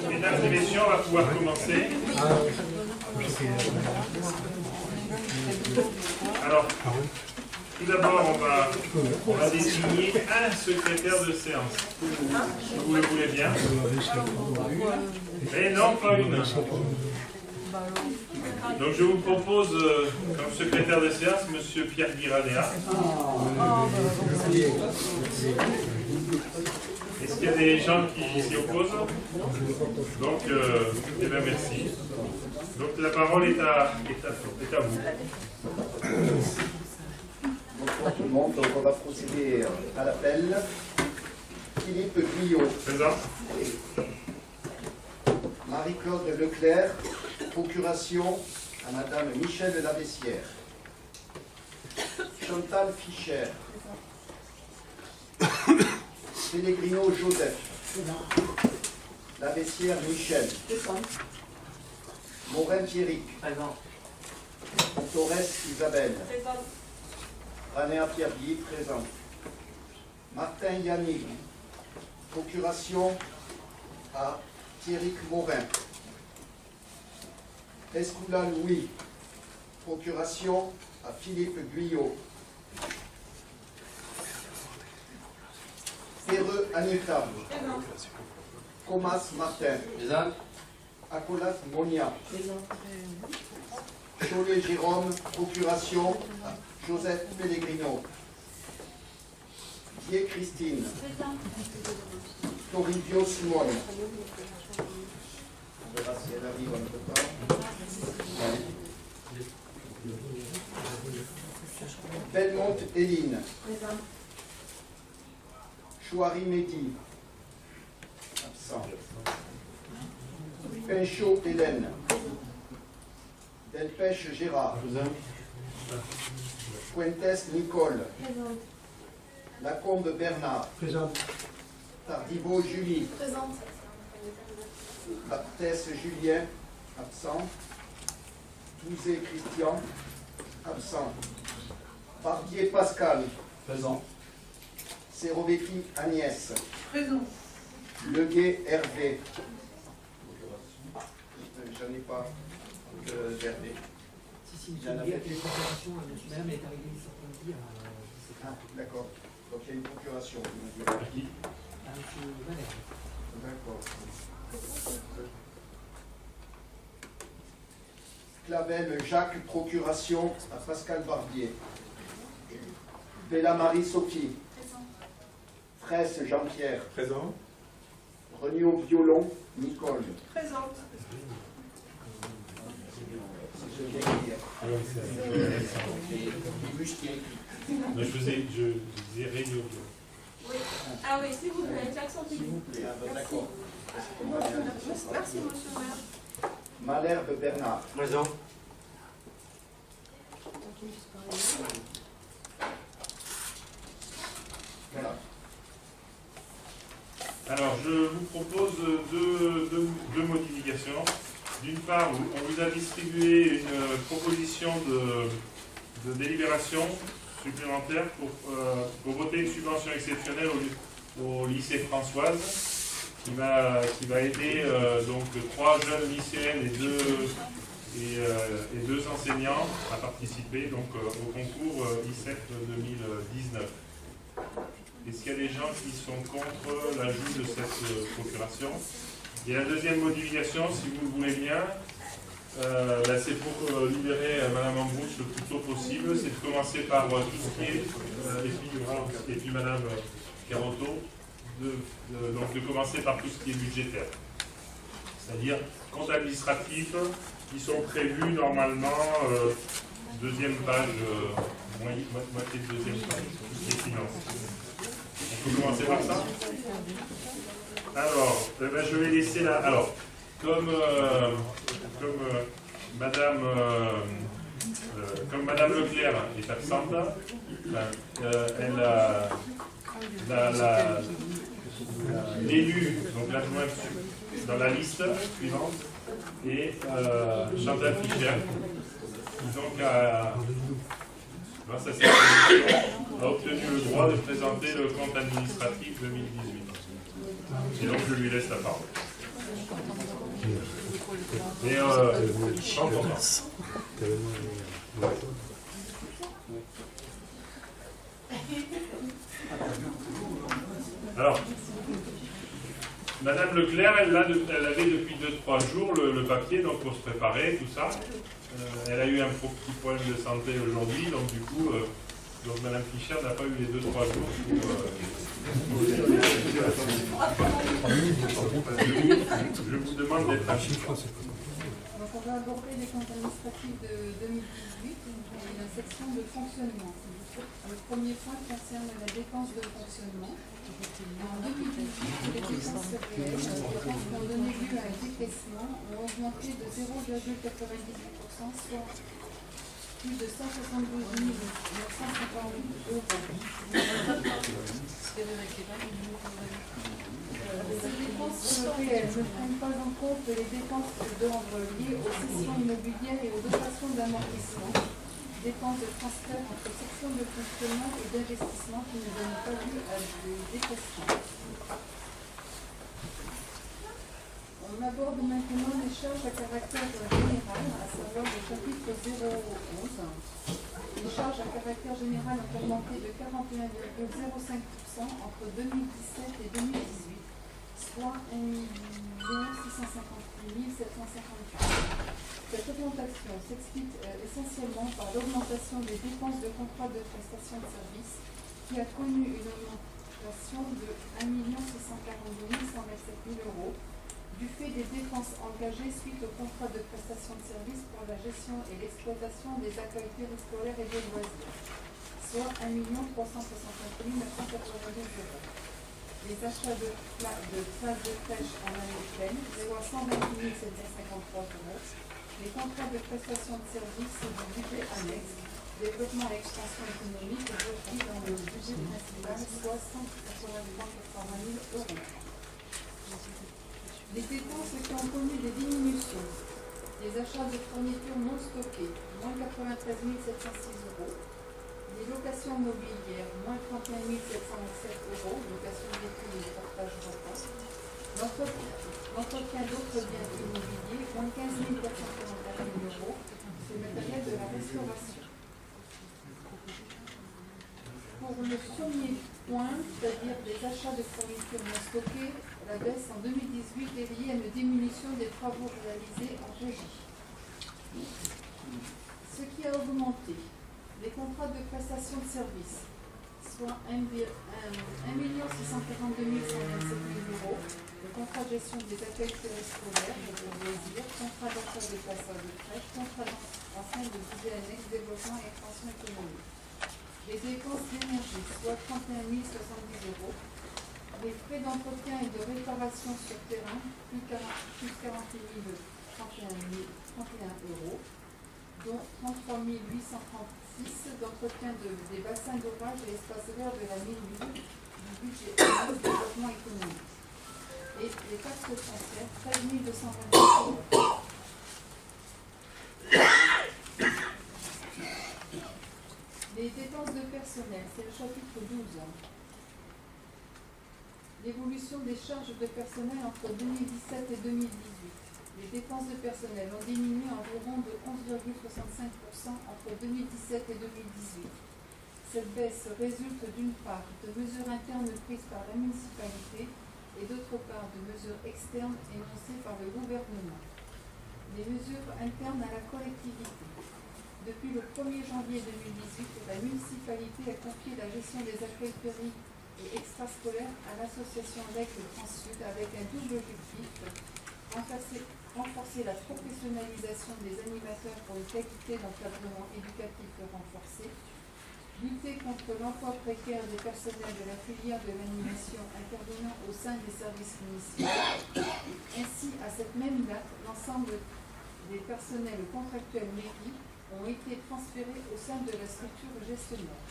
Mesdames et messieurs, on va pouvoir commencer. Alors, tout d'abord, on va désigner un secrétaire de séance. Si vous le voulez bien. Mais non, pas une. Donc je vous propose comme secrétaire de séance M. Pierre Guiradea. Est-ce qu'il y a des gens qui s'y opposent? Donc, eh bien, merci. Donc la parole est à vous. Bonjour tout le monde, donc on va procéder à l'appel. Philippe Guyot. Présent. Marie-Claude Leclerc, procuration à Madame Michèle Lavessière. Chantal Fischer. Pellegrino Joseph. Lavessière Michel. Morin Pierrick. Torres Isabelle. Ranea Pierre-Guy, présent. Martin Yannick, procuration à Thierry Morin. Escoula Louis, procuration à Philippe Guyot. Ferreux Anita. Comas Martin. Acolas Monia. Cholet Jérôme, procuration à Joseph Pellegrino. Dié Christine. Toribio Simone. On verra si elle arrive en même temps. Belmonte Hélène. Chouari Mehdi. Absent. Pinchot Hélène. Delpech Gérard. Fuentes Nicole. Lacombe Bernard. Présente. Tardiveau Julie. Présente. Baptiste Julien. Absent. Touzé Christian. Absent. Bardier Pascal. Présent. Serovecki Agnès. Présent. Leguet Hervé. J'en ai pas d'Hervé. Si, il y a les procurations, madame est arrivée certains dire. Ah, d'accord. Donc il y a une procuration. À qui? À M. Valère. D'accord. Clavel Jacques, procuration à Pascal Barbier. Bella Marie Sophie. Fraisse Jean-Pierre. Présent. Regnault Violon Nicole. Présente. Je disais réunion. Oui. Ah oui, s'il vous plaît, avec l'accent S'il vous plaît, d'accord. Merci, monsieur le maire. Malherbe Bernard. Présent. Voilà. Alors, je vous propose deux modifications. D'une part, on vous a distribué une proposition de délibération supplémentaire pour voter une subvention exceptionnelle au lycée Françoise, qui va aider donc 3 jeunes lycéennes et 2 enseignants à participer donc, au concours ICEP 2019. Est-ce qu'il y a des gens qui sont contre l'ajout de cette procuration? Et la deuxième modification, si vous le voulez bien, c'est pour libérer Mme Ambrousse le plus tôt possible, c'est de commencer par tout ce qui est, et puis Mme Carotto, donc de commencer par tout ce qui est budgétaire. C'est-à-dire comptes administratifs qui sont prévus normalement, deuxième page, moitié de deuxième page, les finances. On peut commencer par ça? Alors, je vais laisser là. Alors, comme Madame Leclerc est absente, l'élu, donc l'adjointe dans la liste suivante, et Chantal Fischer, qui donc grâce à cette élection, a obtenu le droit de présenter le compte administratif 2018. Et donc je lui laisse la parole. Mais quand on passe. Alors, Madame Leclerc, elle avait depuis 2-3 jours le papier donc pour se préparer, tout ça. Elle a eu un petit problème de santé aujourd'hui, donc du coup, donc Madame Fischer n'a pas eu les 2-3 jours pour... Je vous demande d'être à chiffre. Donc on va aborder les comptes administratifs de 2018 et la section de fonctionnement. Le premier point concerne la dépense de fonctionnement. En 2018, les dépenses réelles, les dépenses qui ont donné lieu à un décaissement, ont augmenté de 0,98%, soit plus de 172 958 euros. Ces dépenses réelles ne prennent pas en compte les dépenses d'ordre liées aux cessions immobilières et aux dotations d'amortissement, dépenses de transfert entre sections de fonctionnement et d'investissement qui ne donnent pas lieu à des décaissements. On aborde maintenant les charges à caractère général, à savoir le chapitre 011. Les charges à caractère général ont augmenté de 41,05% entre 2017 et 2018, soit 1 658 758. Cette augmentation s'explique essentiellement par l'augmentation des dépenses de contrats de prestation de services, qui a connu une augmentation de 1 642 127 000 euros, du fait des dépenses engagées suite au contrat de prestation de services pour la gestion et l'exploitation des accueils périscolaires et des loisirs, soit 1 365 992 euros. Les achats de phases de crèche en année pleine, 128 753 euros. Les contrats de prestation de services du budget annexe, développement et expansion économique, repris dans le budget principal, soit 183 000 euros. Les dépenses qui ont connu des diminutions. Les achats de fournitures non stockées, moins 93 706 euros. Les locations mobilières, moins 31 707 euros. Location de véhicules et portage repas. L'entretien d'autres biens immobiliers, moins 15 441 euros. C'est le matériel de la restauration. Pour le premier point, c'est-à-dire des achats de fournitures non stockées, la baisse en 2018 est liée à une diminution des travaux réalisés en régie. Ce qui a augmenté, les contrats de prestation de services, soit 1 642 127 000 euros, le contrat de gestion des accueils périscolaires, de loisirs, contrat d'achat de places de crèche, contrat d'enceinte de budget annexe, développement et expansion économique. Les dépenses d'énergie, soit 31 070 euros. Les frais d'entretien et de réparation sur terrain, plus 48 031 euros, dont 33 836 d'entretien des bassins d'orage et espaces verts de la mine du budget annexe développement économique. Et les taxes de transfert, 13 228 euros. Les dépenses de personnel, c'est le chapitre 12. L'évolution des charges de personnel entre 2017 et 2018. Les dépenses de personnel ont diminué environ de 11,65% entre 2017 et 2018. Cette baisse résulte d'une part de mesures internes prises par la municipalité et d'autre part de mesures externes énoncées par le gouvernement. Les mesures internes à la collectivité. Depuis le 1er janvier 2018, la municipalité a confié la gestion des accueils péri et extrascolaires à l'association LEC Trans-Sud avec un double objectif, renforcer la professionnalisation des animateurs pour une qualité d'encadrement éducatif renforcée, lutter contre l'emploi précaire des personnels de la filière de l'animation intervenant au sein des services municipaux. Ainsi, à cette même date, l'ensemble des personnels contractuels mairie ont été transférés au sein de la structure gestionnaire.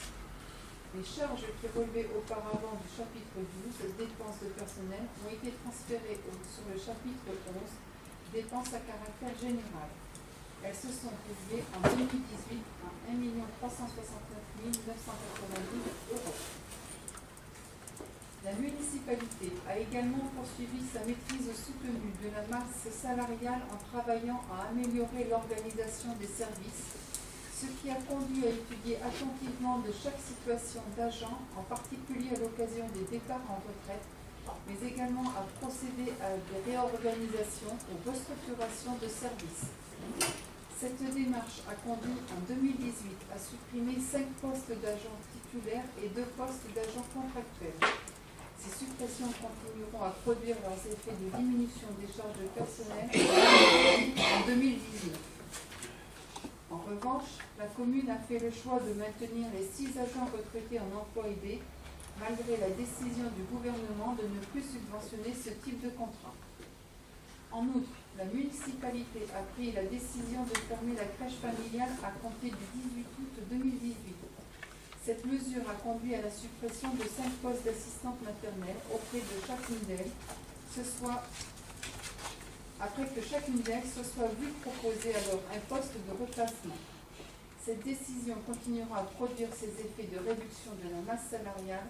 Les charges qui relevaient auparavant du chapitre 12, dépenses de personnel, ont été transférées sur le chapitre 11, dépenses à caractère général. Elles se sont élevées en 2018 à 1 369 992 euros. La municipalité municipalité a également poursuivi sa maîtrise soutenue de la masse salariale en travaillant à améliorer l'organisation des services, ce qui a conduit à étudier attentivement de chaque situation d'agent, en particulier à l'occasion des départs en retraite, mais également à procéder à des réorganisations ou restructurations de services. Cette démarche a conduit en 2018 à supprimer 5 postes d'agents titulaires et 2 postes d'agents contractuels. Ces suppressions continueront à produire leurs effets de diminution des charges de personnel en 2019. En revanche, la commune a fait le choix de maintenir les 6 agents recrutés en emploi aidé, malgré la décision du gouvernement de ne plus subventionner ce type de contrat. En outre, la municipalité a pris la décision de fermer la crèche familiale à compter du 18 août 2018. Cette mesure a conduit à la suppression de 5 postes d'assistantes maternelles auprès de chacune d'elles, après que chacune d'elles se soit vue proposer alors un poste de reclassement. Cette décision continuera à produire ses effets de réduction de la masse salariale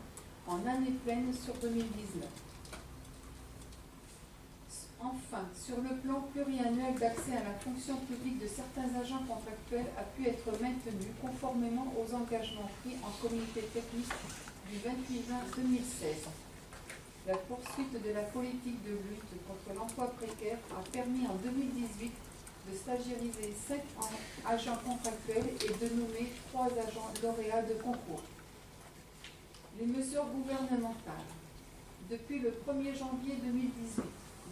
en année pleine sur 2019. Enfin, sur le plan pluriannuel d'accès à la fonction publique de certains agents contractuels a pu être maintenu conformément aux engagements pris en comité technique du 28 juin 2016. La poursuite de la politique de lutte contre l'emploi précaire a permis en 2018 de stagiairiser 5 agents contractuels et de nommer 3 agents lauréats de concours. Les mesures gouvernementales. Depuis le 1er janvier 2018,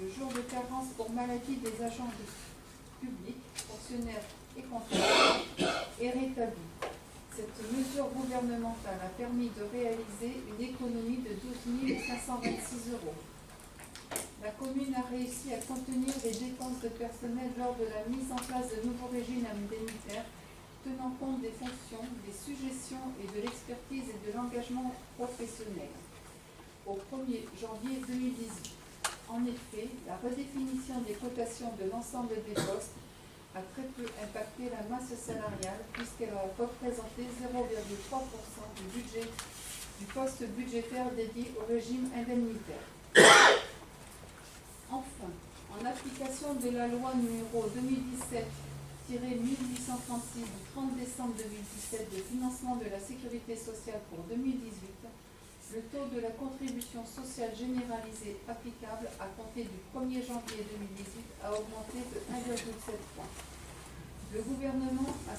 le jour de carence pour maladie des agents publics, fonctionnaires et contractuels est rétabli. Cette mesure gouvernementale a permis de réaliser une économie de 12 526 €. La commune a réussi à contenir les dépenses de personnel lors de la mise en place de nouveaux régimes indemnitaires, tenant compte des fonctions, des suggestions et de l'expertise et de l'engagement professionnel. Au 1er janvier 2018. En effet, la redéfinition des cotations de l'ensemble des postes a très peu impacté la masse salariale puisqu'elle a représenté 0,3% du budget du poste budgétaire dédié au régime indemnitaire. Enfin, en application de la loi numéro 2017-1836 du 30 décembre 2017 de financement de la sécurité sociale pour 2018, le taux de la contribution sociale généralisée applicable à compter du 1er janvier 2018 a augmenté de 1,7 points. Le gouvernement a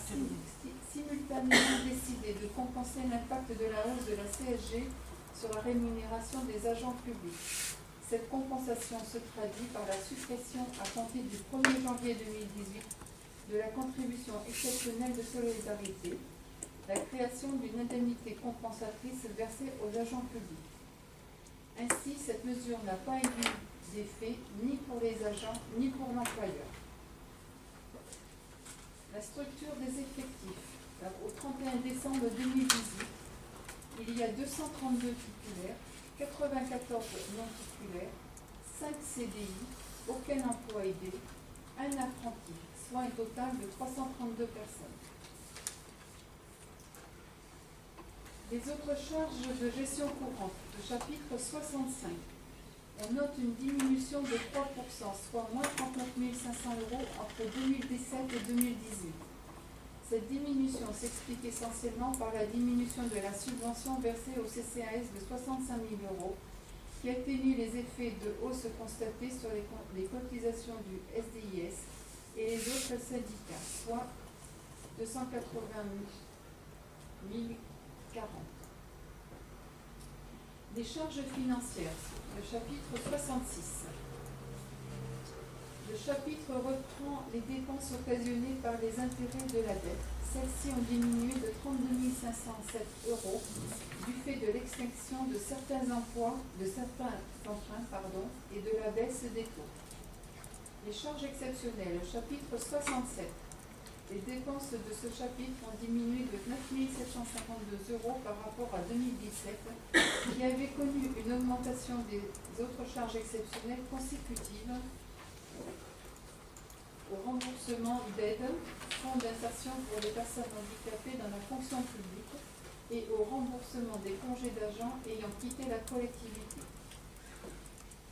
simultanément décidé de compenser l'impact de la hausse de la CSG sur la rémunération des agents publics. Cette compensation se traduit par la suppression à compter du 1er janvier 2018 de la contribution exceptionnelle de solidarité, la création d'une indemnité compensatrice versée aux agents publics. Ainsi, cette mesure n'a pas eu d'effet ni pour les agents ni pour l'employeur. La structure des effectifs. Au 31 décembre 2018, il y a 232 titulaires, 94 non titulaires, 5 CDI, aucun emploi aidé, un apprenti, soit un total de 332 personnes. Les autres charges de gestion courante, le chapitre 65. On note une diminution de 3%, soit moins 39 500 € entre 2017 et 2018. Cette diminution s'explique essentiellement par la diminution de la subvention versée au CCAS de 65 000 € qui atténue les effets de hausse constatés sur les cotisations du SDIS et les autres syndicats, soit 280 040. Les charges financières, le chapitre 66. Le chapitre reprend les dépenses occasionnées par les intérêts de la dette. Celles-ci ont diminué de 32 507 € du fait de l'extinction de certains emprunts et de la baisse des taux. Les charges exceptionnelles, le chapitre 67. Les dépenses de ce chapitre ont diminué de 9 752 € par rapport à 2017, qui avait connu une augmentation des autres charges exceptionnelles consécutives au remboursement d'aide, fonds d'insertion pour les personnes handicapées dans la fonction publique et au remboursement des congés d'agents ayant quitté la collectivité.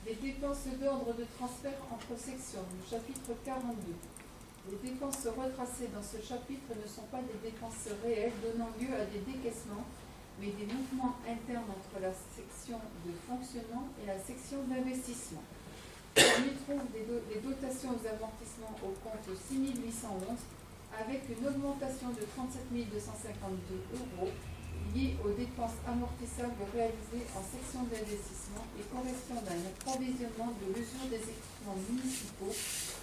Les dépenses d'ordre de transfert entre sections, le chapitre 42. Les dépenses retracées dans ce chapitre ne sont pas des dépenses réelles donnant lieu à des décaissements, mais des mouvements internes entre la section de fonctionnement et la section d'investissement. On y trouve les dotations aux amortissements au compte 6811, avec une augmentation de 37 252 € liée aux dépenses amortissables réalisées en section d'investissement et correspondent à un provisionnement de l'usure des équipements municipaux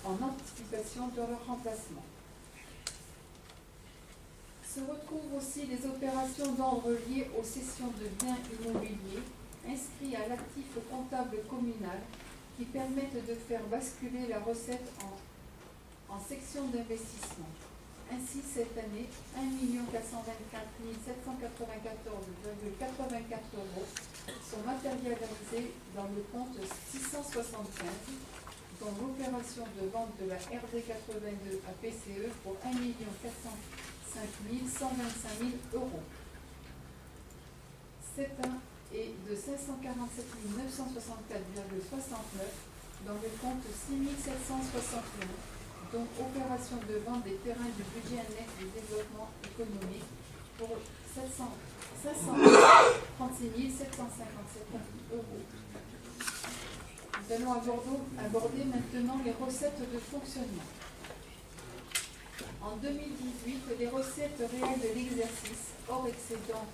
en anticipation de leur remplacement. Se retrouvent aussi les opérations d'ordre liées aux cessions de biens immobiliers inscrits à l'actif comptable communal qui permettent de faire basculer la recette en section d'investissement. Ainsi, cette année, 1 424 794,84 € sont matérialisés dans le compte 675, dont l'opération de vente de la RD82 à PCE pour 1 405 125 000 €. Cet un est de 547 964,69 dans le compte 6761, dont opération de vente des terrains du budget annexe du développement économique pour 536 757 €. Nous allons aborder maintenant les recettes de fonctionnement. En 2018, les recettes réelles de l'exercice, hors excédent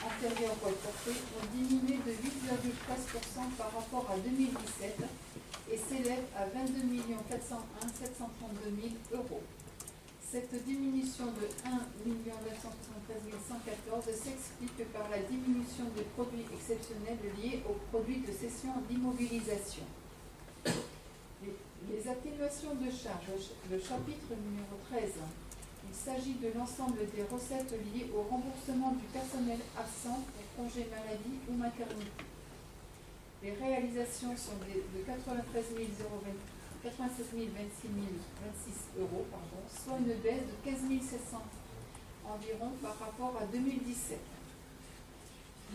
antérieur reporté, ont diminué de 8,13% par rapport à 2017 et s'élèvent à 22 401 732 000 €. Cette diminution de 1 973 114 s'explique par la diminution des produits exceptionnels liés aux produits de cession d'immobilisation. Les atténuations de charges, le chapitre numéro 13. Il s'agit de l'ensemble des recettes liées au remboursement du personnel absent pour congé maladie ou maternité. Les réalisations sont de 96 026 €, soit une baisse de 15 700 environ par rapport à 2017.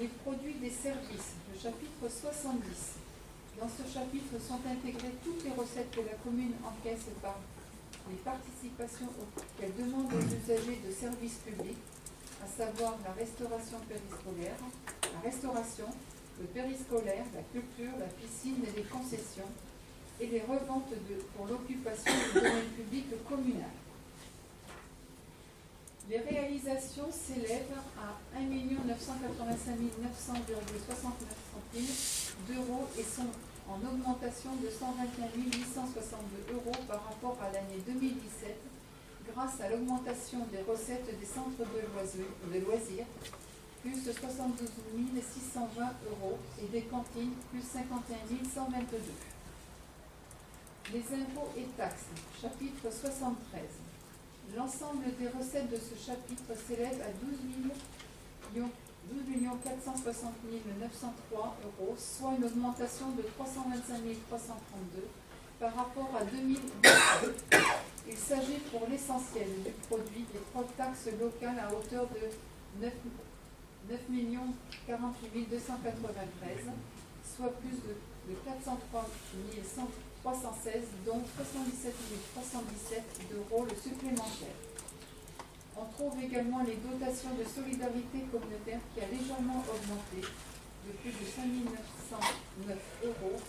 Les produits des services, le chapitre 70. Dans ce chapitre sont intégrées toutes les recettes que la commune encaisse par les participations qu'elle demande aux usagers de services publics, à savoir la restauration périscolaire, le périscolaire, la culture, la piscine et les concessions, et les reventes pour l'occupation du domaine public communal. Les réalisations s'élèvent à 1 985 900,69 € et sont en augmentation de 121 862 € par rapport à l'année 2017, grâce à l'augmentation des recettes des centres de loisirs, plus 72 620 € et des cantines, plus 51 122 €. Les impôts et taxes, chapitre 73. L'ensemble des recettes de ce chapitre s'élève à 12 460 903 €, soit une augmentation de 325 332 € par rapport à 2017. Il s'agit pour l'essentiel du produit des trois taxes locales à hauteur de 9 48 293, soit plus de 403 316, dont 77 317 € le supplémentaire. On trouve également les dotations de solidarité communautaire qui a légèrement augmenté de plus de 5 909 €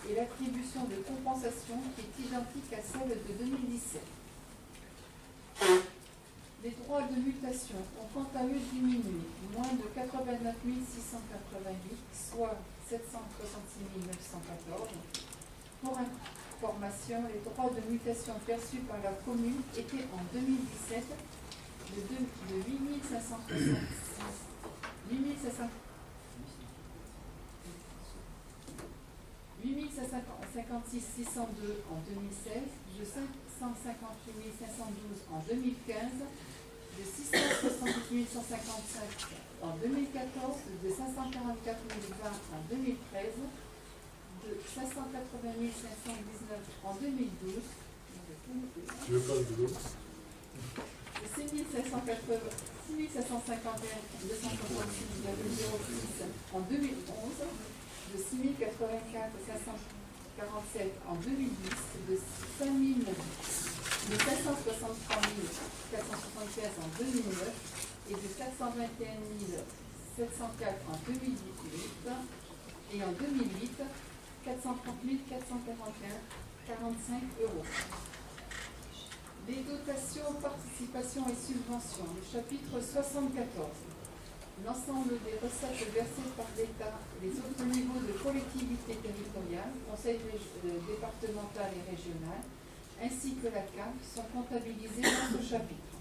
et l'attribution de compensation qui est identique à celle de 2017. Les droits de mutation ont quant à eux diminué, moins de 89 688, soit 766 914. Pour information, les droits de mutation perçus par la commune étaient en 2017 de 8 556 602 en 2016, de 558 512 en 2015, de 668 155 en 2014, de 544 020 en 2013, de 580 519 en 2012, Tu veux pas de l'eau? de 6 551 266,06 en 2011, de 6 084 47 en 2010, de 563 475 en 2009 et de 421 704 en 2018 et en 2008, 430 441 45 euros. Les dotations, participations et subventions, le chapitre 74. L'ensemble des recettes versées par l'État, les autres niveaux de collectivité territoriale, conseil départemental et régional, ainsi que la CAF, sont comptabilisées dans ce chapitre.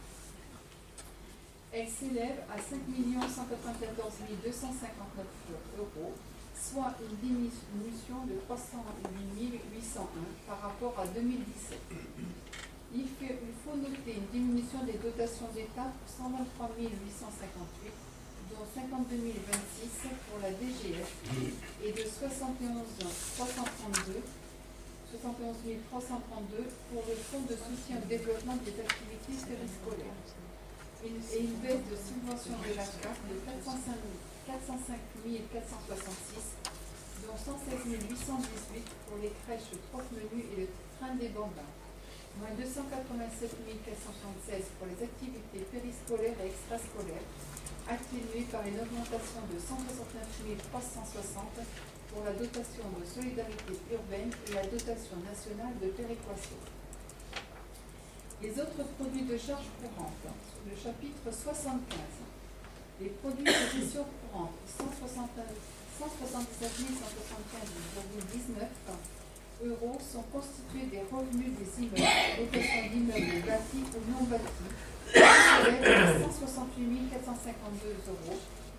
Elles s'élèvent à 5 194 259 euros, soit une diminution de 308 801 par rapport à 2017. Il faut noter une diminution des dotations d'État pour 123 858, dont 52 026 pour la DGF et de 71 332 pour le Fonds de soutien au développement des activités périscolaires. Et une baisse de subvention de la CAF de 405 466, dont 116 818 pour les crèches troc-menus et le train des bambins. Moins 287 476 pour les activités périscolaires et extrascolaires, atténuée par une augmentation de 169 360 pour la dotation de solidarité urbaine et la dotation nationale de péréquation. Les autres produits de charge courante, le chapitre 75. Les produits de gestion courante, 177 175,19 euros sont constitués des revenus des immeubles, location d'immeubles bâtis ou non bâtis, qui s'élèvent à 168 452 euros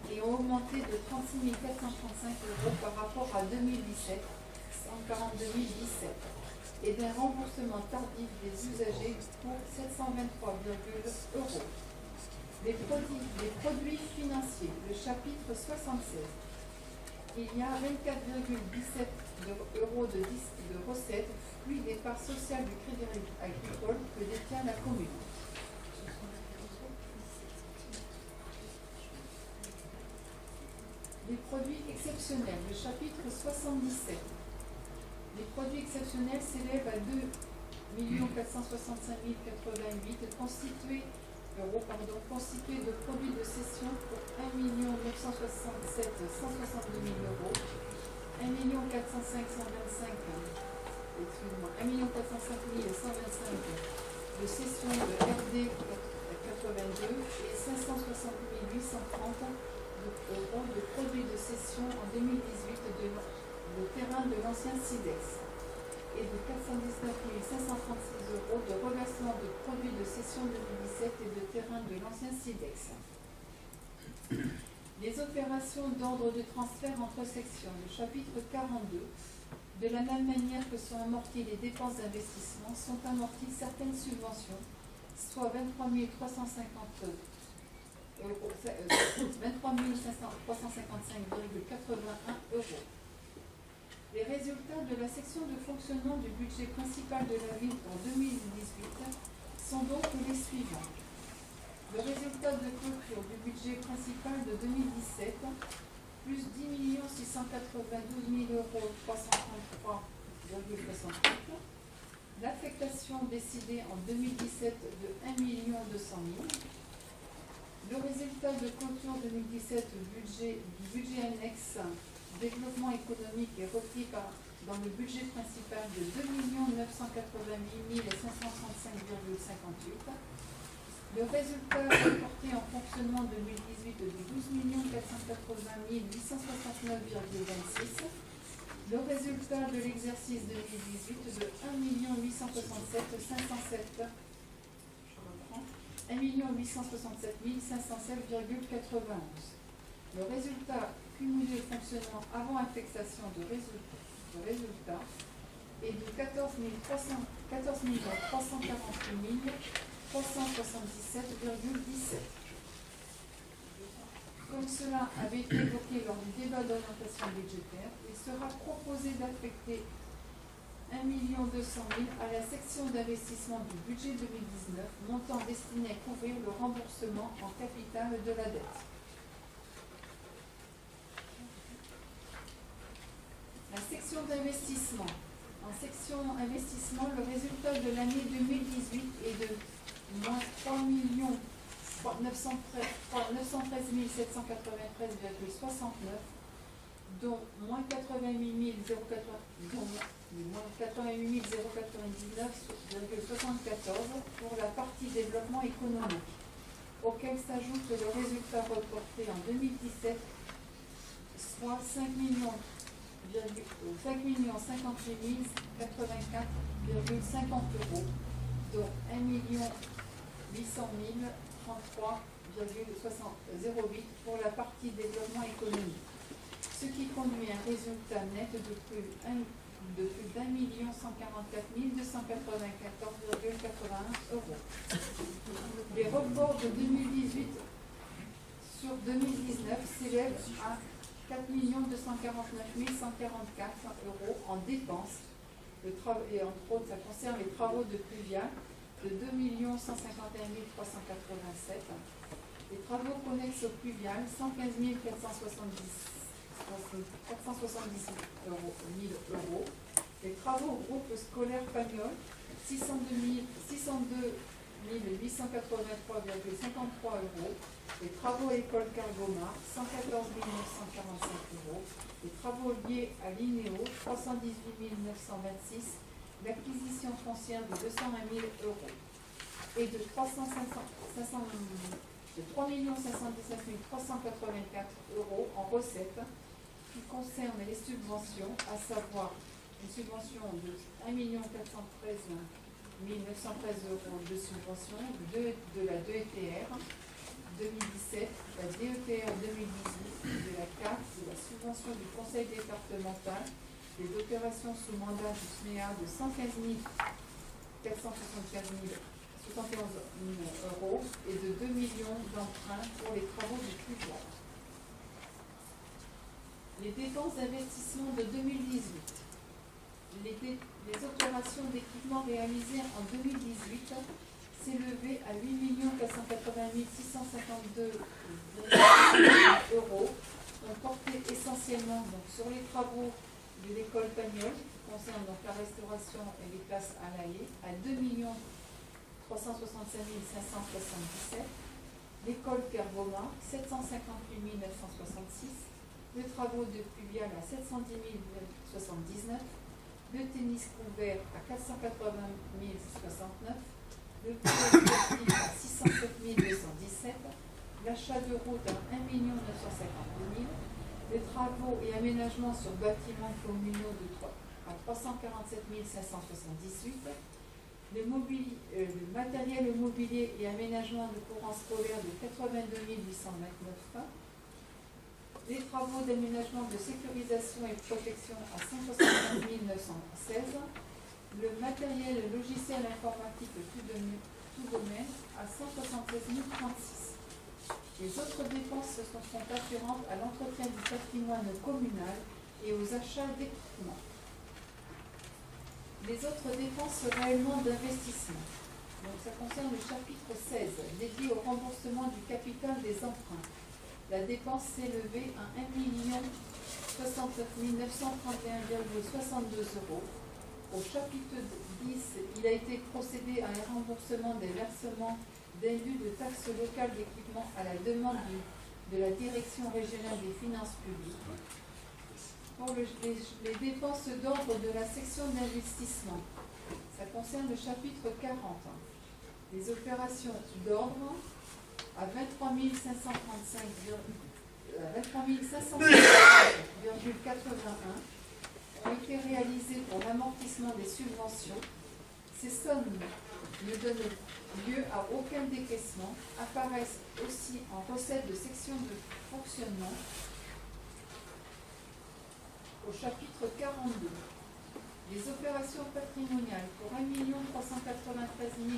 et ont augmenté de 36 435 euros par rapport à 2017, 142 017, et d'un remboursement tardif des usagers pour 723 euros. Les produits financiers, le chapitre 76. Il y a 24,17 euros de recettes, fruits des parts sociales du crédit agricole que détient la commune. Les produits exceptionnels, le chapitre 77. Les produits exceptionnels s'élèvent à 2 465 088 constitués de produits de cession pour 1 967 162 000 euros, 1 405 125 de cession de RD 82 et 560 830 euros de produits de cession en 2018 de terrain de l'ancien SIDEX et de 419 536 euros de reversement de produits de cession 2017 et de terrain de l'ancien SIDEX. Les opérations d'ordre de transfert entre sections, le chapitre 42. De la même manière que sont amorties les dépenses d'investissement, sont amorties certaines subventions, soit 23 355,81 euros. Les résultats de la section de fonctionnement du budget principal de la ville pour 2018 sont donc les suivants. Le résultat de clôture du budget principal de 2017, plus 10 692 333,68 €. L'affectation décidée en 2017 de 1 200 000. Le résultat de clôture 2017 du budget annexe développement économique est repris dans le budget principal de 2 988 535,58. Le résultat reporté en fonctionnement 2018 de 12 480 869,26. Le résultat de l'exercice 2018 de 1 867 507. 1 867 507,91. Le résultat cumulé fonctionnement avant affectation de résultat est de 14 348 377,17. Comme cela avait été évoqué lors du débat d'orientation budgétaire, il sera proposé d'affecter 1 200 000 à la section d'investissement du budget 2019, montant destiné à couvrir le remboursement en capital de la dette. La section d'investissement, En section investissement, le résultat de l'année 2018 est de moins 3 913 793,69, dont moins 88 099,74 pour la partie développement économique, auquel s'ajoute le résultat reporté en 2017, soit 5 58 084,50 euros, dont 1 800 033,08 pour la partie développement économique, ce qui conduit à un résultat net de plus d'1 244 294,81 euros. Les reports de 2018 sur 2019 s'élèvent à 4 249 144 euros en dépenses, et entre autres ça concerne les travaux de pluvial de 2 151 387, les travaux connexes au pluvial 115 470 euros, les travaux au groupe scolaire Pagnol 602 883,53 euros, les travaux à l'école Cargoma 114 945 euros, les travaux liés à l'INEO 318 926, l'acquisition foncière de 220 000 euros et de 3 517 384 euros en recettes qui concernent les subventions, à savoir une subvention de 1 413 913 euros de subvention de la DETR 2017, la DETR 2018, de la CAF, de la subvention du Conseil départemental, des opérations sous mandat du SNEA de 115 475 71 euros et de 2 millions d'emprunts pour les travaux du pluvial. Les dépenses d'investissement de 2018. Les opérations d'équipement réalisées en 2018 s'élevaient à 8 480 652 euros, ont porté essentiellement donc, sur les travaux de l'école Pagnol, qui concernent donc la restauration et les classes à la haie, à 2 365 577, l'école Cargoma 758 966, le travaux de pluvial à 710 079, le tennis couvert à 480 069, le volet sportif à 607 217, l'achat de route à 1 952 000, les travaux et aménagements sur bâtiments communaux à 347 578, le matériel mobilier et aménagement de courant scolaire de 82 829, les travaux d'aménagement de sécurisation et protection à 175 916, le matériel logiciel informatique tout domaine à 173 036. Les autres dépenses sont afférentes à l'entretien du patrimoine communal et aux achats d'équipements. Les autres dépenses réellement d'investissement. Donc ça concerne le chapitre 16, dédié au remboursement du capital des emprunts. La dépense s'est élevée à 1 69 931,62 euros. Au chapitre 10, il a été procédé à un remboursement des versements d'indus de taxes locales d'équipement à la demande de la Direction régionale des finances publiques. Pour les dépenses d'ordre de la section d'investissement, ça concerne le chapitre 40. Les opérations d'ordre à 23 535,81 ont été réalisées pour l'amortissement des subventions. Ces sommes ne donnent lieu à aucun décaissement, apparaissent aussi en recettes de section de fonctionnement au chapitre 42. Les opérations patrimoniales pour 1 393 866,12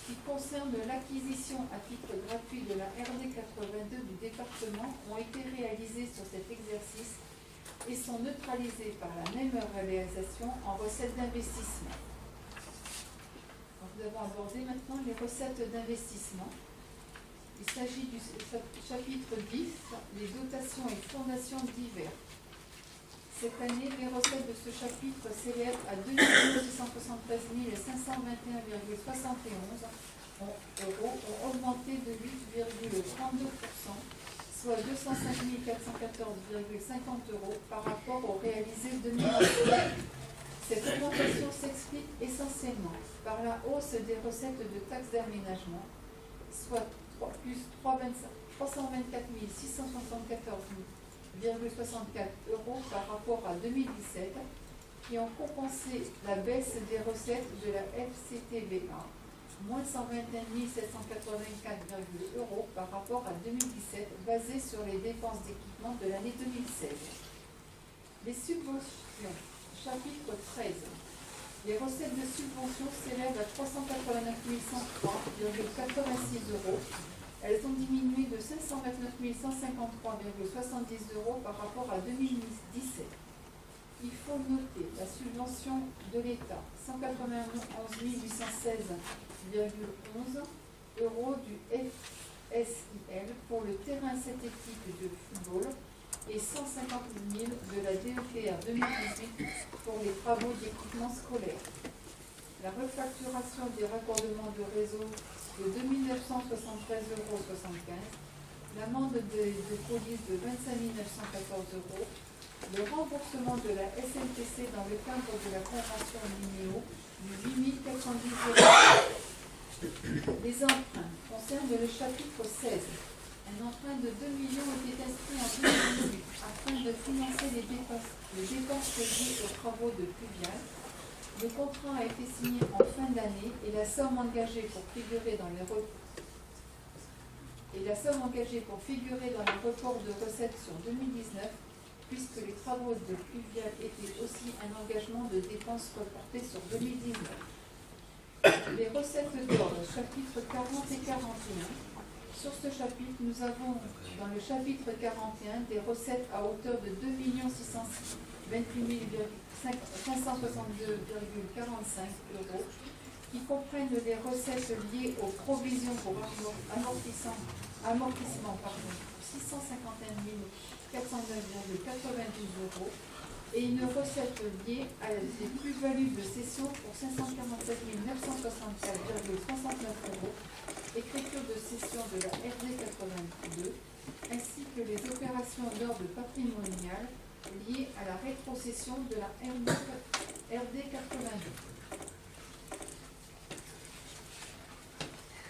qui concernent l'acquisition à titre gratuit de la RD 82 du département ont été réalisées sur cet exercice et sont neutralisées par la même réalisation en recettes d'investissement. Nous avons abordé maintenant les recettes d'investissement. Il s'agit du chapitre 10, les dotations et fondations diverses. Cette année, les recettes de ce chapitre s'élèvent à 2 673 521,71 euros, ont augmenté de 8,32%, soit 205 414,50 euros par rapport au réalisé 2017. Cette augmentation s'explique essentiellement par la hausse des recettes de taxes d'aménagement, soit plus 324 674,64 euros par rapport à 2017, qui ont compensé la baisse des recettes de la FCTVA, moins 121 784 euros par rapport à 2017, basée sur les dépenses d'équipement de l'année 2016. Les subventions, chapitre 13. Les recettes de subventions s'élèvent à 389 103,86 euros. Elles ont diminué de 529 153,70 euros par rapport à 2017. Il faut noter la subvention de l'État, 191 816,11 euros du FSIL pour le terrain synthétique de football et 150 000 de la DETR 2018 pour les travaux d'équipement scolaire. La refacturation des raccordements de réseau de 2 973,75 euros, l'amende de police de 25 914 euros, le remboursement de la SNTC dans le cadre de la convention NIMEO de 8 410 euros. Les emprunts concernent le chapitre 16. Un emprunt de 2 millions était inscrit en 2018 afin de financer les dépenses liées aux travaux de Pluvial. Le contrat a été signé en fin d'année et la somme engagée pour figurer dans les report de recettes sur 2019, puisque les travaux de Pluvial étaient aussi un engagement de dépenses reportées sur 2019. Les recettes d'ordre, chapitres 40 et 41. Sur ce chapitre, nous avons dans le chapitre 41 des recettes à hauteur de 2 628 562,45 euros qui comprennent les recettes liées aux provisions pour amortissement 651 409,92 euros et une recette liée à des plus-values de cession pour 547 964,69 euros, écriture de cession de la RD 82, ainsi que les opérations d'ordre patrimonial liées à la rétrocession de la RD 82.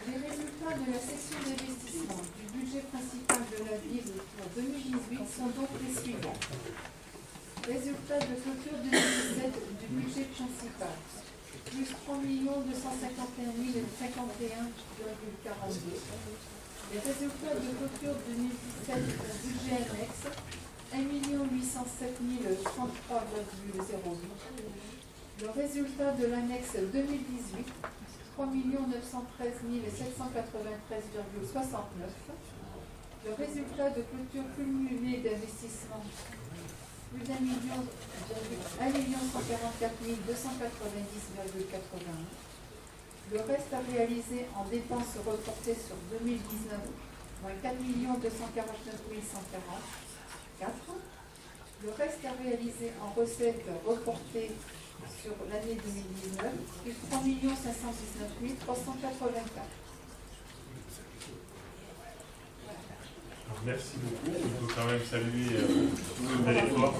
Les résultats de la section d'investissement du budget principal de la ville pour 2018 sont donc les suivants. Résultat de clôture 2017 du budget principal, plus 3 251 051,42. Les résultats de clôture 2017 du budget annexe, 1 807 033,08. Le résultat de l'annexe 2018, 3 913 793,69. Le résultat de clôture cumulée d'investissement, plus d'1 144 290,81. Le reste à réaliser en dépenses reportées sur 2019, moins 4 249 144. Le reste à réaliser en recettes reportées sur l'année 2019, plus 3 519 384. Merci beaucoup. Il faut quand même saluer tout le bel effort.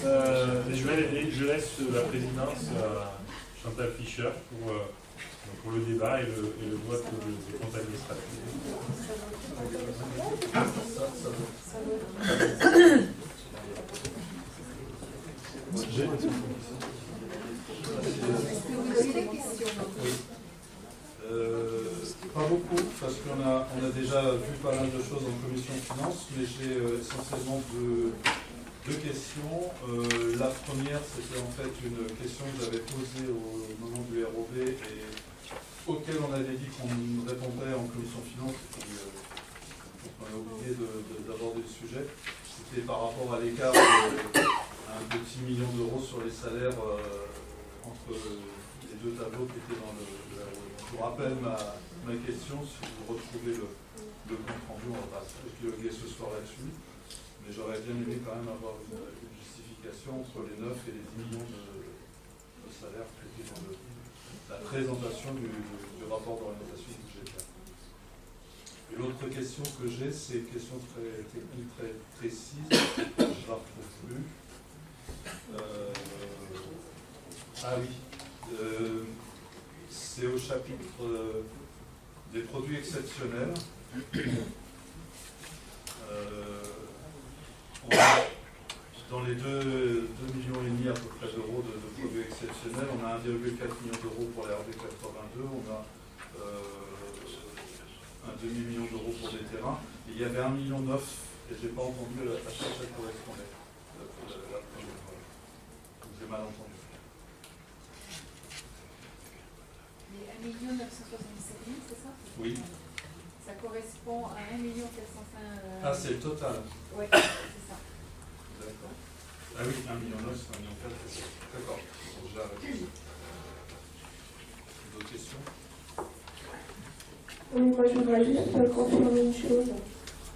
Je laisse la présidence à Chantal Fischer pour le débat et le vote des comptes administratifs. Est-ce que vous avez des questions? Pas beaucoup, parce qu'on a déjà vu pas mal de choses en commission finance, mais j'ai essentiellement deux questions. La première, c'était en fait une question que j'avais posée au moment du ROB et auquel on avait dit qu'on répondrait en commission finance, et puis on a oublié d'aborder le sujet. C'était par rapport à l'écart d'un petit million d'euros sur les salaires entre les deux tableaux qui étaient dans le ROB. Je vous rappelle ma question, si vous retrouvez le compte rendu, on va pas dialoguer ce soir là-dessus. mais j'aurais bien aimé quand même avoir une justification entre les 9 et les 10 millions de salaires qui étaient dans la présentation du rapport d'orientation budgétaire. Et l'autre question que j'ai, c'est une question très technique, très précise, je ne la retrouve plus. Ah oui, c'est au chapitre des produits exceptionnels. On a, dans les 2,5 millions à peu près d'euros de produits exceptionnels, on a 1,4 million d'euros pour la RD 82, on a un demi-million d'euros pour des terrains. Et il y avait 1,9 million, et je n'ai pas entendu à quoi ça correspondait. La première fois. J'ai mal entendu. Les 1 977 000, c'est ça? Oui. Ça correspond à 1 405 000. Ah, c'est le total. Oui, c'est ça. D'accord. Ah oui, 1,9 million, c'est 1,4 million. D'accord. Bon, j'arrête. D'autres questions? Oui, moi je voudrais juste confirmer une chose.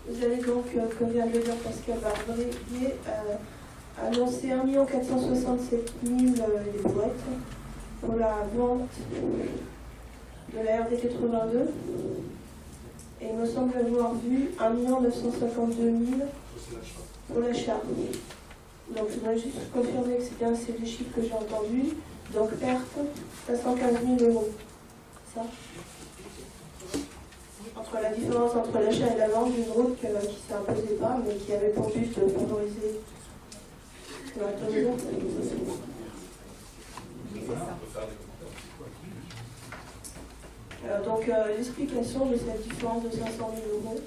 Vous avez donc, comme vient de le dire Pascal Barbier, annoncé 1 467 000 les boîtes pour la vente de la RD 82. Et il me semble avoir vu 1 952 000 pour l'achat. Donc je voudrais juste confirmer que c'est bien ces deux chiffres que j'ai entendus. Donc perte 515 000 euros. Ça entre la différence entre l'achat et la vente d'une route qui ne s'imposait pas, mais qui avait pour but de favoriser la tourisme. Donc l'explication de cette différence de 500 000 euros.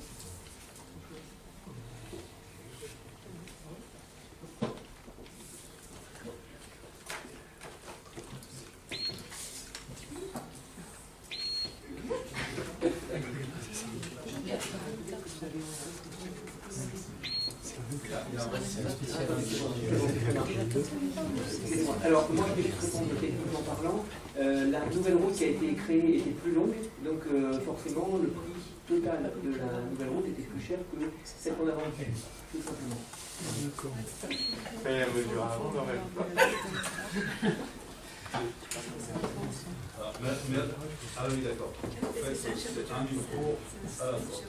Alors, moi, je vais juste répondre techniquement parlant. La nouvelle route qui a été créée était plus longue, donc forcément, le prix total de la nouvelle route était plus cher que celle qu'on a vendue, tout simplement. Et la mesure avant, on aurait Ah oui, d'accord. En fait, c'est 1 micro à la fois.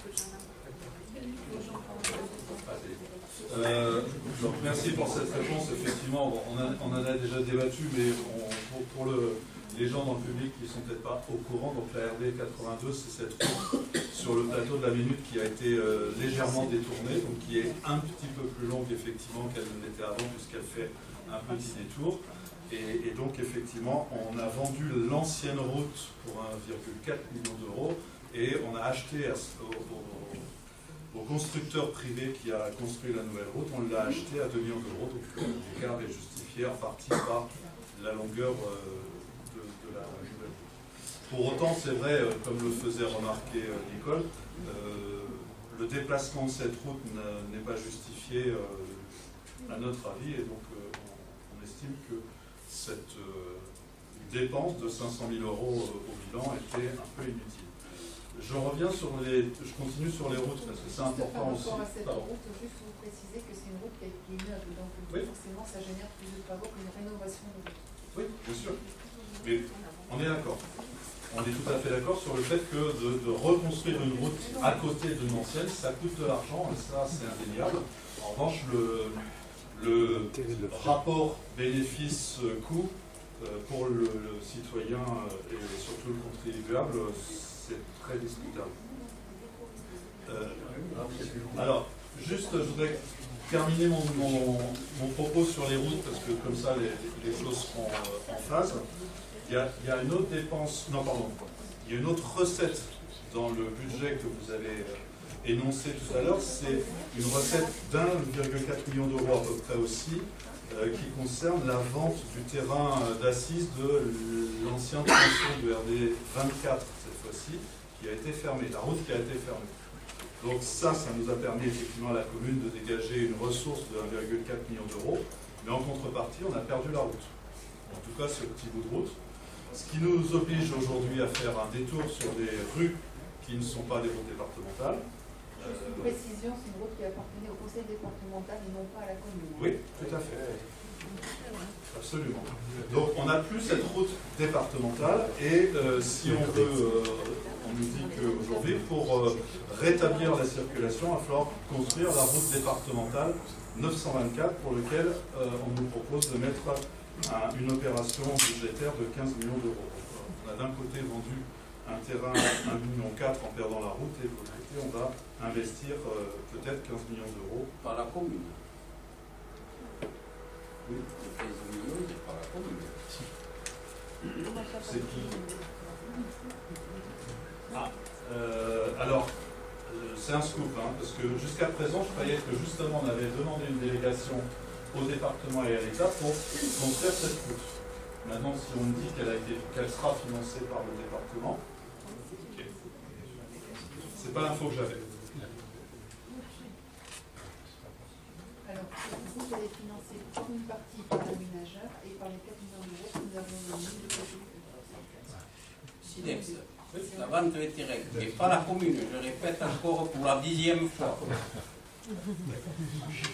Donc merci pour cette réponse. Effectivement, on en a déjà débattu, mais pour les gens dans le public qui ne sont peut-être pas au courant, donc la RD 82, c'est cette route sur le plateau de la Minute qui a été légèrement détournée, donc qui est un petit peu plus longue effectivement qu'elle ne l'était avant, puisqu'elle fait un petit détour. Et donc effectivement, on a vendu l'ancienne route pour 1,4 million d'euros et on a acheté au constructeur privé qui a construit la nouvelle route, on l'a acheté à 2 millions d'euros, donc l'écart est justifié en partie par la longueur de la nouvelle route. Pour autant, c'est vrai, comme le faisait remarquer Nicole, le déplacement de cette route n'est pas justifié à notre avis, et donc on estime que cette dépense de 500 000 euros au bilan était un peu inutile. Je reviens sur je continue sur les routes parce que c'est important aussi. Par rapport à cette route, juste vous préciser que c'est une route qui est neuve, donc oui. Forcément ça génère plus de travaux qu'une rénovation de route. Oui, bien sûr. Mais on est d'accord. On est tout à fait d'accord sur le fait que de reconstruire une route à côté d'une ancienne, ça coûte de l'argent, et ça c'est indéniable. En revanche, le rapport bénéfice-coût pour le citoyen et surtout le contribuable, c'est très discutable. Alors, juste, je voudrais terminer mon propos sur les routes, parce que comme ça, les choses seront en phase. Il y a une autre dépense, non pardon, il y a une autre recette dans le budget que vous avez énoncé tout à l'heure, c'est une recette d'1,4 million d'euros à peu près aussi, qui concerne la vente du terrain d'assises de l'ancien tronçon de RD 24, cette fois-ci, qui a été fermé, la route qui a été fermée. Donc ça nous a permis effectivement à la commune de dégager une ressource de 1,4 million d'euros, mais en contrepartie, on a perdu la route. En tout cas, ce petit bout de route. Ce qui nous oblige aujourd'hui à faire un détour sur des rues qui ne sont pas des routes départementales. Précision, c'est une route qui appartenait au conseil départemental et non pas à la commune. Oui, tout à fait. Absolument. Donc on n'a plus cette route départementale et si on veut, on nous dit qu'aujourd'hui, pour rétablir la circulation, il va falloir construire la route départementale 924 pour lequel on nous propose de mettre une opération budgétaire de 15 millions d'euros. On a d'un côté vendu un terrain à 1,4 million en perdant la route et de l'autre côté on va investir peut-être 15 millions d'euros. Par la commune. Oui. 15 millions, c'est par la commune. C'est qui? Alors, c'est un scoop, hein, parce que jusqu'à présent, je croyais que justement on avait demandé une délégation au département et à l'État pour construire cette route. Maintenant, si on me dit qu'elle sera financée par le département, okay. C'est pas l'info que j'avais. Alors, vous allez financer pour une partie par l'aménageur et par les 4 millions d'euros que nous avons mis de côté. Silex. La vente de terrain, et pas la commune, je répète encore pour la 10e fois.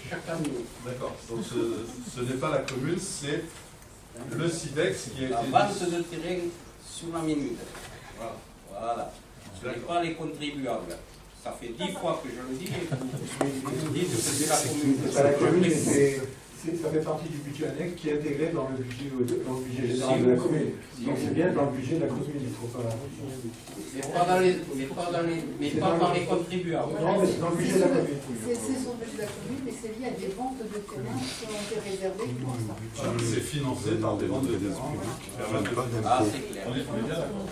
Chaque année. D'accord, donc ce n'est pas la commune, c'est le SIDEX qui a été... La vente de terrain sur la minute. Voilà. Ce n'est pas les contribuables. Ça fait 10 fois que je le dis et vous dites que c'est la commune. C'est pas la commune, mais ça fait partie du budget annexe qui est intégré dans le budget général de la commune. Donc c'est bien dans le budget de la commune, il ne faut pas... Mais pas par les contribuables. Non, mais c'est dans le budget de la commune. C'est son budget de la commune, mais c'est lié à des ventes de terrain qui ont été réservées pour ça. Voilà, c'est financé par des ventes de terrain. Ah, c'est clair. On est bien d'accord.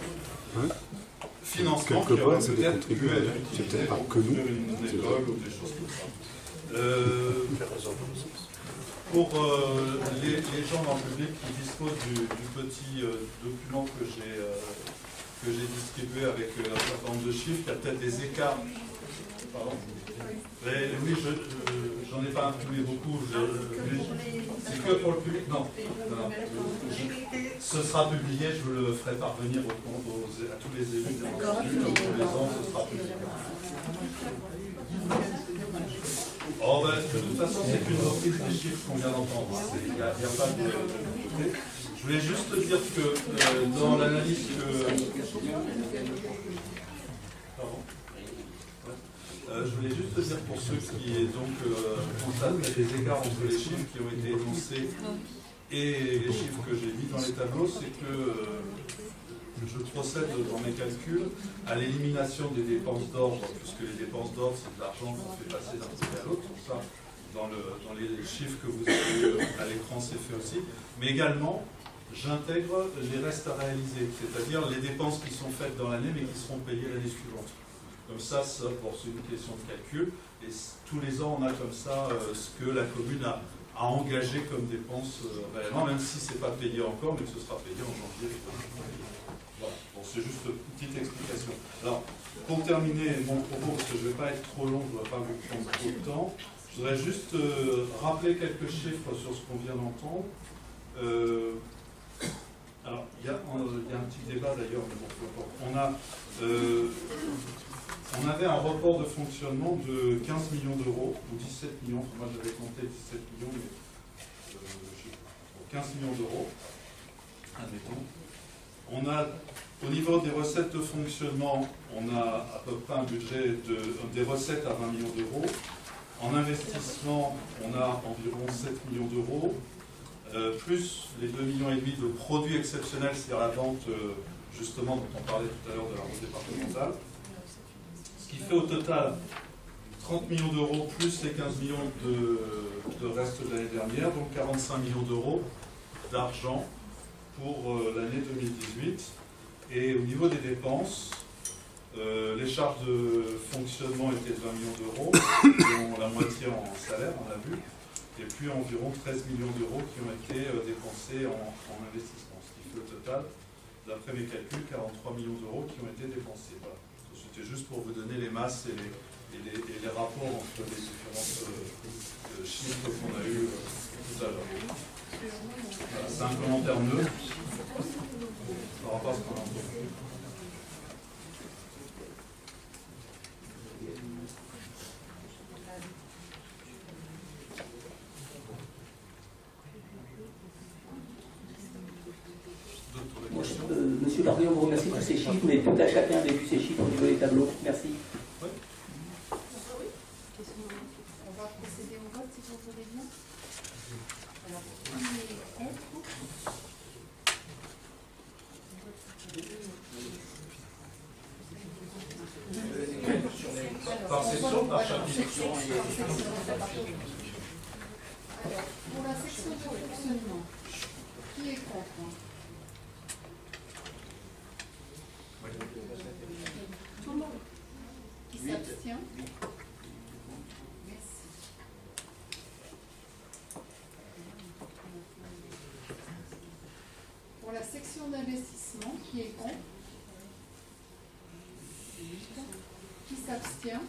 Financement qui aurait peut-être pu être utilisé pour construire une école ou des choses comme ça. Pour les gens dans le public qui disposent du petit document que j'ai distribué avec un certain nombre de chiffres, il y a peut-être des écarts. Pardon. Mais, oui, j'en ai pas imprimé beaucoup. C'est que pour le public. Non. Ce sera publié, je le ferai parvenir à tous les élus des comme tous les ans, ce sera publié. Oh, ben, de toute façon, c'est une reprise des chiffres qu'on vient d'entendre. Il n'y a pas de... Je voulais juste dire que dans l'analyse Pardon. Je voulais juste dire pour ceux qui constatent qu'il y a des écarts entre les chiffres qui ont été énoncés et les chiffres que j'ai mis dans les tableaux, c'est que je procède dans mes calculs à l'élimination des dépenses d'ordre, puisque les dépenses d'ordre, c'est de l'argent qu'on fait passer d'un côté à l'autre, tout ça, dans les chiffres que vous avez à l'écran, c'est fait aussi, mais également, j'intègre les restes à réaliser, c'est-à-dire les dépenses qui sont faites dans l'année, mais qui seront payées l'année suivante. Comme ça, c'est une question de calcul, et tous les ans, on a comme ça ce que la commune a engagé comme dépenses réellement, même si ce n'est pas payé encore, mais que ce sera payé en janvier. Voilà, bon, c'est juste une petite explication. Alors, pour terminer mon propos, parce que je ne vais pas être trop long, je ne vais pas vous prendre trop de temps, je voudrais juste rappeler quelques chiffres sur ce qu'on vient d'entendre. Alors, il y a un petit débat d'ailleurs, mais bon, on avait un report de fonctionnement de 15 millions d'euros, ou 17 millions, moi j'avais compté 17 millions, mais 15 millions d'euros, admettons. On a, au niveau des recettes de fonctionnement, on a à peu près un budget des recettes à 20 millions d'euros. En investissement, on a environ 7 millions d'euros, plus les 2,5 millions de produits exceptionnels, c'est-à-dire la vente, justement, dont on parlait tout à l'heure de la route départementale. Ce qui fait au total 30 millions d'euros plus les 15 millions de reste de l'année dernière, donc 45 millions d'euros d'argent pour l'année 2018. Et au niveau des dépenses, les charges de fonctionnement étaient de 20 millions d'euros, dont la moitié en salaire, on l'a vu, et puis environ 13 millions d'euros qui ont été dépensés en investissement, ce qui fait au total, d'après mes calculs, 43 millions d'euros qui ont été dépensés. Voilà. C'était juste pour vous donner les masses et les rapports entre les différents chiffres qu'on a eu tout à l'heure. Voilà, c'est un commentaire neutre par rapport à ce qu'on a entendu. Henri, on vous remercie pour ces chiffres, mais tout à chacun avait vu ces chiffres au niveau des tableaux. Merci. On va procéder au vote si vous voulez bien. Alors, qui est contre? Par section, par chapitre. Alors, pour la section de fonctionnement, qui est contre? Tout le monde. Qui s'abstient? Merci. Pour la section d'investissement, qui est contre? Qui s'abstient?